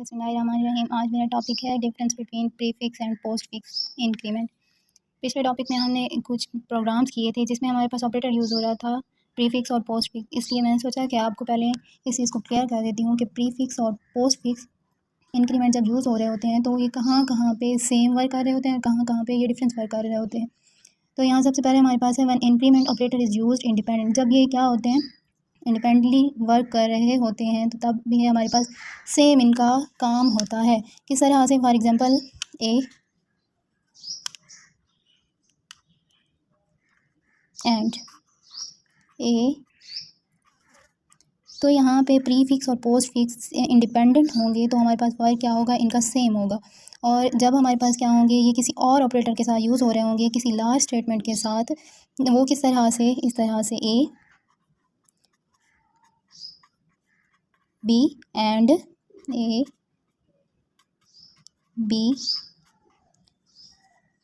बिस्मिल्लाहिर्रहमानिर्रहीम। आज मेरा टॉपिक है difference between prefix and postfix increment. पिछले टॉपिक में हमने कुछ प्रोग्राम्स किए थे जिसमें हमारे पास ऑपरेटर यूज़ हो रहा था प्रीफिक्स और पोस्टफिक्स, इसलिए मैंने सोचा कि आपको पहले इस चीज़ को क्लियर कर देती हूँ कि प्रीफिक्स और पोस्टफिक्स इंक्रीमेंट जब यूज़ हो रहे होते हैं तो ये कहाँ कहाँ पे सेम वर्क कर रहे होते हैं, कहाँ कहाँ पे ये डिफरेंस वर्क कर रहे होते हैं। तो यहाँ सबसे पहले हमारे पास है when increment operator is used independent. जब ये क्या होते हैं, इंडिपेंडेंटली वर्क कर रहे होते हैं, तो तब भी हमारे पास सेम इनका काम होता है। किस तरह से? फॉर एग्जांपल ए एंड ए, तो यहाँ पे प्रीफिक्स और पोस्टफिक्स इंडिपेंडेंट होंगे तो हमारे पास वर्क क्या होगा, इनका सेम होगा। और जब हमारे पास क्या होंगे, ये किसी और ऑपरेटर के साथ यूज़ हो रहे होंगे, किसी लास्ट स्टेटमेंट के साथ, वो किस तरह से, इस तरह से A B and A B,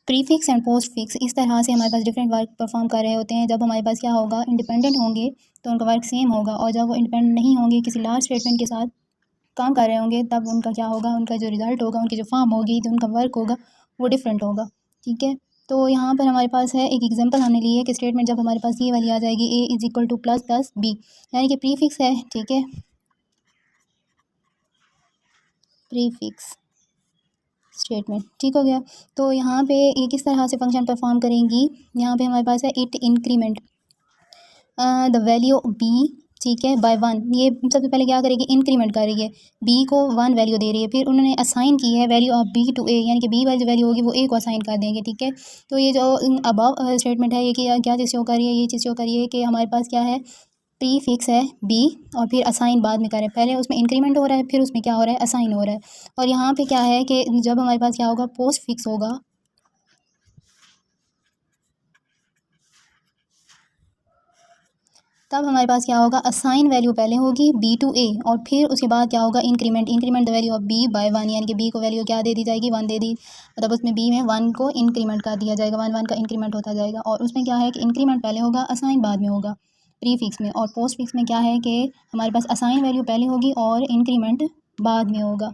prefix and postfix इस तरह से हमारे पास डिफरेंट वर्क परफॉर्म कर रहे होते हैं। जब हमारे पास क्या होगा, इंडिपेंडेंट होंगे तो उनका वर्क सेम होगा, और जब वो इंडिपेंडेंट नहीं होंगे, किसी लास्ट स्टेटमेंट के साथ काम कर रहे होंगे, तब उनका क्या होगा, उनका जो रिज़ल्ट होगा, उनकी जो फॉर्म होगी, जो उनका वर्क होगा, वो डिफरेंट होगा। ठीक है, तो यहाँ पर हमारे पास है एक एग्जांपल हमने ली है कि स्टेटमेंट जब हमारे पास ये वाली आ जाएगी A is equal to plus plus B, यानी कि प्रीफिक्स है, ठीक है, प्रीफिक्स स्टेटमेंट, ठीक हो गया। तो यहाँ पे ये किस तरह से फंक्शन परफॉर्म करेंगी, यहाँ पे हमारे पास है it increment the value B, ठीक है, बाय 1। ये सबसे पहले क्या करेगी, इंक्रीमेंट कर रही है, बी को 1 वैल्यू दे रही है, फिर उन्होंने असाइन की है वैल्यू ऑफ बी टू ए, यानी कि बी वाली जो वैल्यू होगी वो ए को असाइन कर देंगे। ठीक है, तो ये जो अबव स्टेटमेंट है, ये क्या चीज़ शो कर रही है, ये चीज़ शो कर रही है कि हमारे पास क्या है, प्रीफिक्स है बी और फिर असाइन बाद में करें, पहले उसमें इंक्रीमेंट हो रहा है, फिर उसमें क्या हो रहा है, असाइन हो रहा है। और यहाँ पे क्या है कि जब हमारे पास क्या होगा, पोस्ट फिक्स होगा, तब हमारे पास क्या होगा, असाइन वैल्यू पहले होगी बी टू ए, और फिर उसके बाद क्या होगा, increment the value of B by 1, यानी कि बी को वैल्यू क्या दे दी जाएगी, 1 दे दी, मतलब उसमें बी में 1 को इंक्रीमेंट कर दिया जाएगा, 1 का इंक्रीमेंट होता जाएगा। और उसमें क्या है कि इंक्रीमेंट पहले होगा, असाइन बाद में होगा प्रीफिक्स में। और पोस्ट फिक्स में क्या है कि हमारे पास असाइन वैल्यू पहले होगी और इंक्रीमेंट बाद में होगा।